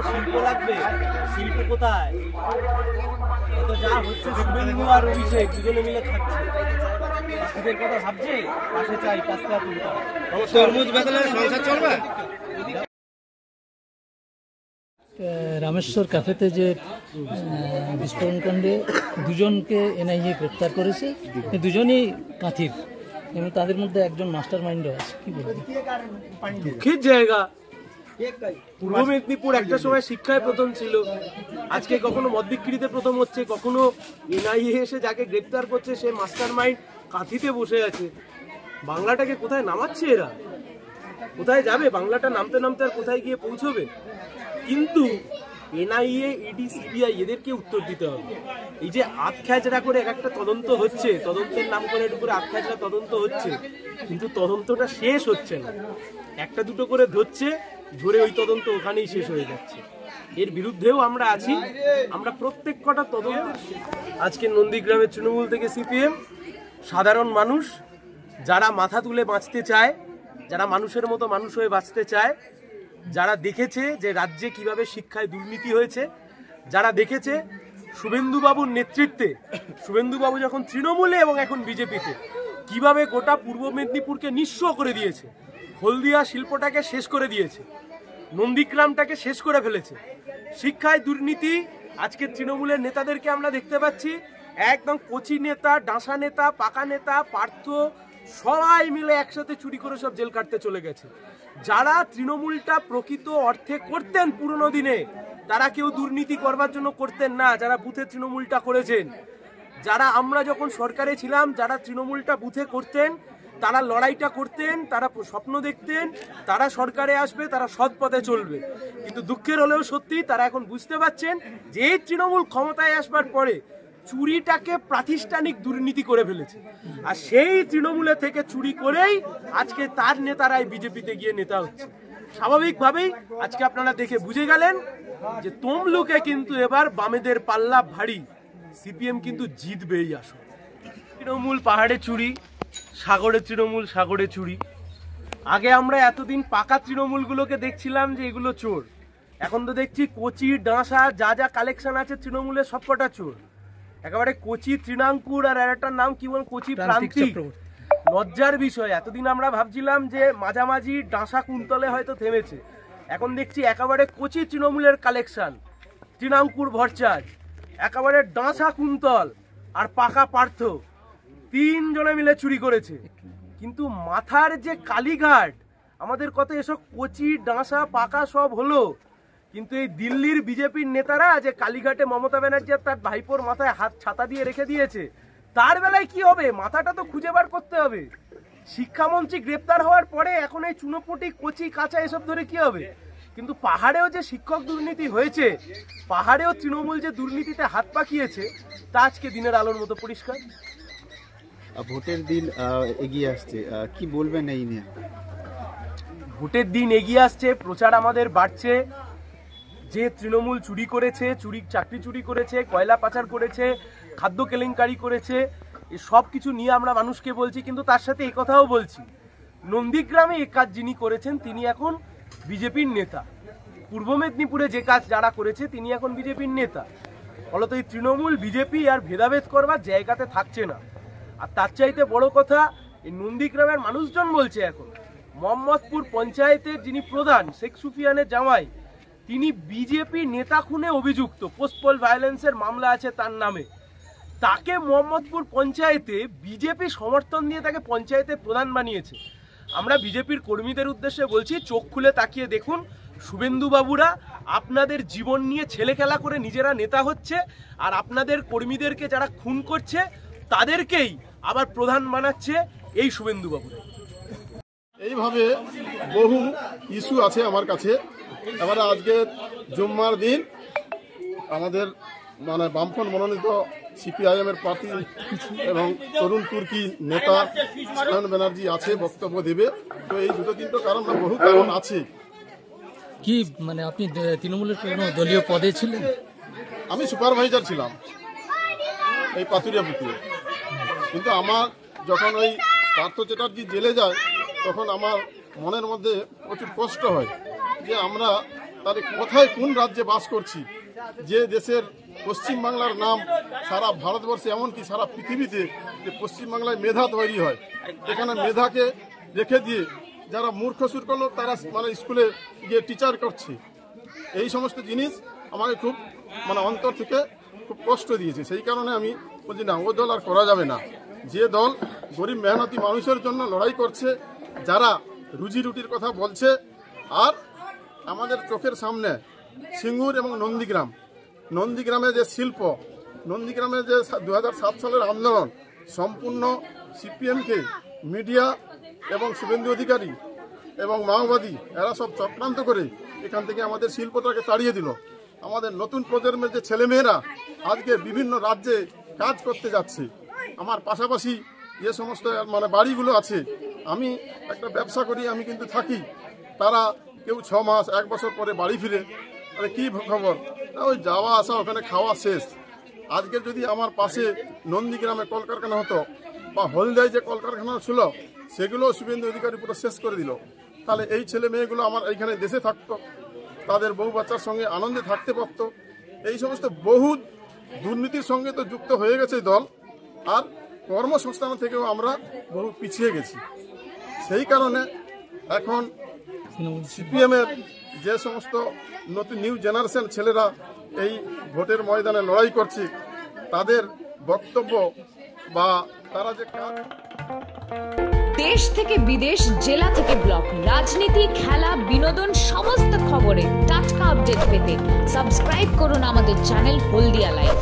শিল্প লাগবে, শিল্প কোথায়? যা হচ্ছে শুভেন্দু আর অভিষেক দুজনে মিলে খাচ্ছে, পাখিদের কথা ভাবছে, পাশে চাই পাঁচটা তরমুজ বেদলে সংসার চলবে। রামেশ্বর ক্যাফেতে যে বিস্ফোরণ কাণ্ডে দুজনকে এনআইএ গ্রেপ্তার করেছে, দুজনেই কাঁথির এবং তাদের মধ্যে একজন মাস্টার মাইন্ডও আছে। কি বলবেন? দুঃখের জায়গা, পূর্ব মেদিনীপুর একটা সময় শিক্ষায় প্রথম ছিল, আজকে কখনো মদ বিক্রিতে প্রথম হচ্ছে, কখনো এনআইএ এসে যাকে গ্রেপ্তার করছে সে মাস্টার মাইন্ড কাঁথিতে বসে আছে। বাংলাটাকে কোথায় নামাচ্ছে এরা? কোথায় যাবে বাংলাটা? নামতে নামতে আর কোথায় গিয়ে পৌঁছবে? কিন্তু এনআইএ, ইডি, সিবিআই এদেরকে উত্তর দিতে হবে। এই যে আতখ্যাচড়া করে একটা তদন্ত হচ্ছে, তদন্তের নাম করে উপরে আতখ্যাচড়া তদন্ত হচ্ছে, কিন্তু তদন্তটা শেষ হচ্ছে না। একটা দুটো করে ধরছে, ধরে ওই তদন্ত ওখানেই শেষ হয়ে যাচ্ছে। এর বিরুদ্ধেও আমরা আছি। আমরা প্রত্যেক কটা তদন্ত, আজকে নন্দীগ্রামের তৃণমূল থেকে সিপিএম, সাধারণ মানুষ যারা মাথা তুলে বাঁচতে চায়, যারা মানুষের মতো মানুষ হয়ে বাঁচতে চায়, যারা দেখেছে যে রাজ্যে কিভাবে শিক্ষায় দুর্নীতি হয়েছে, যারা দেখেছে শুভেন্দুবাবুর নেতৃত্বে, শুভেন্দুবাবু যখন তৃণমূলে এবং এখন বিজেপিতে কিভাবে গোটা পূর্ব মেদিনীপুরকে নিঃস্ব করে দিয়েছে, হলদিয়া শিল্পটাকে শেষ করে দিয়েছে, নন্দীগ্রামটাকে শেষ করে ফেলেছে। শিক্ষায় দুর্নীতি, আজকে তৃণমূলের নেতাদেরকে আমরা দেখতে পাচ্ছি একদম কচি নেতা, ডাঁসা নেতা, পাকা নেতা, পার্থ সবাই মিলে একসাথে চুরি করে সব জেল কাটতে চলে গেছে। যারা তৃণমূলটা প্রকৃত অর্থে করতেন পুরনো দিনে, তারা কেউ দুর্নীতি করবার জন্য করতেন না। যারা বুথে তৃণমূলটা করেছেন, যারা আমরা যখন সরকারে ছিলাম, যারা তৃণমূলটা বুথে করতেন, তারা লড়াইটা করতেন, তারা স্বপ্ন দেখতেন তারা সরকারে আসবে, তারা সৎ পথে চলবে। কিন্তু দুঃখের হলেও সত্যি, তারা এখন বুঝতে পারছেন যে এই তৃণমূল ক্ষমতায় আসবার পরে চুরিটাকে প্রাতিষ্ঠানিক দুর্নীতি করে ফেলেছে। আর সেই তৃণমূলে থেকে চুরি করেই আজকে তার নেতারাই বিজেপিতে গিয়ে নেতা হচ্ছে। স্বাভাবিকভাবেই আজকে আপনারা দেখে বুঝে গেলেন যে তমলুকে কিন্তু এবার বামেদের পাল্লা ভারী, সিপিএম কিন্তু জিতবেই। আসো তৃণমূল পাহাড়ে চুরি, সাগরে তৃণমূল, সাগরে চুরি। আগে আমরা এতদিন পাকা তৃণমূলগুলোকে দেখছিলাম যে এগুলো চোর, এখন তো দেখছি কচি, ডাঁসা, যা যা কালেকশন আছে তৃণমূলের সবকটা চোর। একেবারে কচি তৃণাঙ্কুর, আর একটার নাম কি বল, কচি প্রান্তিক। লজ্জার বিষয়, এতদিন আমরা ভাবছিলাম যে মাঝামাঝি ডাঁসা কুন্তলে হয়তো থেমেছে, এখন দেখছি একেবারে কচি তৃণমূলের কালেকশন, তৃণাঙ্কুর ভরচাজ, একেবারে ডাঁসা কুন্তল আর পাকা পার্থ, তিনজনে মিলে চুরি করেছে। কিন্তু মাথার যে কালীঘাট, আমাদের কত এসব কচি, ডাঁসা, পাকা সব হলো, কিন্তু এই দিল্লির বিজেপির নেতারা যে কালীঘাটে মমতা ব্যানার্জি তার ভাইপোর মাথায় হাত ছাতা দিয়ে রেখে দিয়েছে, তার বেলায় কি হবে? মাথাটা তো খুঁজে বার করতে হবে। শিক্ষামন্ত্রী গ্রেপ্তার হওয়ার পরে এখন এই চুনোপুটি, কচি, কাঁচা এসব ধরে কি হবে? কিন্তু পাহাড়েও যে শিক্ষক দুর্নীতি হয়েছে, পাহাড়েও তৃণমূল যে দুর্নীতিতে হাত পাকিয়েছে, তা আজকে দিনের আলোর মতো পরিষ্কার। ভোটের দিন এগিয়ে আসছে, কি বলবেন এই নিয়ে? ভোটের দিন এগিয়ে আসছে, প্রচার আমাদের বাড়ছে। যে তৃণমূল চুরি করেছে, চাকরি চুরি করেছে, কয়লা পাচার করেছে, খাদ্য কেলেঙ্কারি করেছে, এই সব কিছু নিয়ে আমরা মানুষকে বলছি। কিন্তু তার সাথে এই কথাও বলছি, নন্দীগ্রামে এই কাজ যিনি করেছেন তিনি এখন বিজেপির নেতা। পূর্ব মেদিনীপুরে যে কাজ যারা করেছে তিনি এখন বিজেপির নেতা। ফলত এই তৃণমূল বিজেপি আর ভেদাভেদ করবার জায়গাতে থাকছে না। আর তার চাইতে বড় কথা, এই নন্দীগ্রামের মানুষজন বলছে এখন মোহাম্মদপুর পঞ্চায়েতের যিনি প্রধান, শেখ সুফিয়ানের জামাই, তিনি বিজেপি নেতা খুনে অভিযুক্ত, পোস্টপল ভায়োলেন্সের মামলা আছে তার নামে। তাকে মোহাম্মদপুর পঞ্চায়েতে বিজেপি সমর্থন দিয়ে তাকে পঞ্চায়েতের প্রধান বানিয়েছে। আমরা বিজেপির কর্মীদের উদ্দেশ্যে বলছি, চোখ খুলে তাকিয়ে দেখুন, শুভেন্দু বাবুরা আপনাদের জীবন নিয়ে ছেলে খেলা করে নিজেরা নেতা হচ্ছে, আর আপনাদের কর্মীদেরকে যারা খুন করছে তাদেরকেই আবার প্রধান বানাচ্ছে এই শুভেন্দু বাবুরা। এইভাবে বহু ইস্যু আছে আমার কাছে। এবারে আজকে জুম্মার দিন আমাদের বামফ্রন্ট মনোনীত সিপিআইএমের প্রার্থী এবং তরুণ তুর্কি নেতা সায়ন ব্যানার্জি আছে, বক্তব্য দেবে। তো এই দুটো তিনটে কারণ, বহু কারণ আছে। কি আপনি তৃণমূলের কোনো দলীয় পদে ছিলেন? আমি সুপারভাইজার ছিলাম এই পাতুরিয়া বুথে, কিন্তু আমার যখন ওই পার্থ চ্যাটার্জি জেলে যায় তখন আমার মনের মধ্যে প্রচুর কষ্ট হয় যে আমরা তাহলে কোথায় কোন রাজ্যে বাস করছি, যে দেশের পশ্চিমবাংলার নাম সারা ভারতবর্ষে এমনকি সারা পৃথিবীতে যে পশ্চিমবাংলায় মেধা তৈরি হয়, এখানে মেধাকে রেখে দিয়ে যারা মূর্খ সুর্খ লোক তারা মানে স্কুলে গিয়ে টিচার করছে। এই সমস্ত জিনিস আমাকে খুব মানে অন্তর থেকে খুব কষ্ট দিয়েছে। সেই কারণে আমি বলছি না, ও দল আর করা যাবে না। যে দল গরিব মেহনতি মানুষের জন্য লড়াই করছে, যারা রুজি রুটির কথা বলছে, আর আমাদের চোখের সামনে সিঙ্গুর এবং নন্দীগ্রামে যে শিল্প, নন্দীগ্রামে যে 2007 সালের আন্দোলন সম্পূর্ণ সিপিএমকে মিডিয়া এবং শুভেন্দু অধিকারী এবং মাওবাদী এরা সব চক্রান্ত করে এখান থেকে আমাদের শিল্পটাকে তাড়িয়ে দিল। আমাদের নতুন প্রজন্মের যে ছেলেমেয়েরা আজকে বিভিন্ন রাজ্যে কাজ করতে যাচ্ছে। আমার পাশাপাশি যে সমস্ত মানে বাড়িগুলো আছে, আমি একটা ব্যবসা করি, আমি কিন্তু থাকি, তারা কেউ 6 মাস 1 বছর পরে বাড়ি ফিরে, আরে কী খবর, ওই যাওয়া আসা ওখানে খাওয়া শেষ। আজকে যদি আমার পাশে নন্দীগ্রামে কলকারখানা হতো বা হলদিয়ায় যে কলকারখানা ছিল সেগুলো শুভেন্দু অধিকারী পুরো শেষ করে দিল, তাহলে এই ছেলে মেয়েগুলো আমার এইখানে দেশে থাকতো, তাদের বউ বাচ্চার সঙ্গে আনন্দে থাকতে পারতো। এই সমস্ত বহু দুর্নীতির সঙ্গে তো যুক্ত হয়ে গেছে দল, আর কর্মসংস্থান থেকেও আমরা বহু পিছিয়ে গেছি। সেই কারণে এখন সিপিএমের যে সমস্ত নতুন নিউ জেনারেশন ছেলেরা এই ভোটের ময়দানে লড়াই করছে, তাদের বক্তব্য বা তারা যে দেশ থেকে বিদেশ, জেলা থেকে ব্লক, রাজনীতি, খেলা, বিনোদন সমস্ত খবরে টাটকা আপডেট পেতে সাবস্ক্রাইব করুন আমাদের চ্যানেল হলদিয়া লাইভ।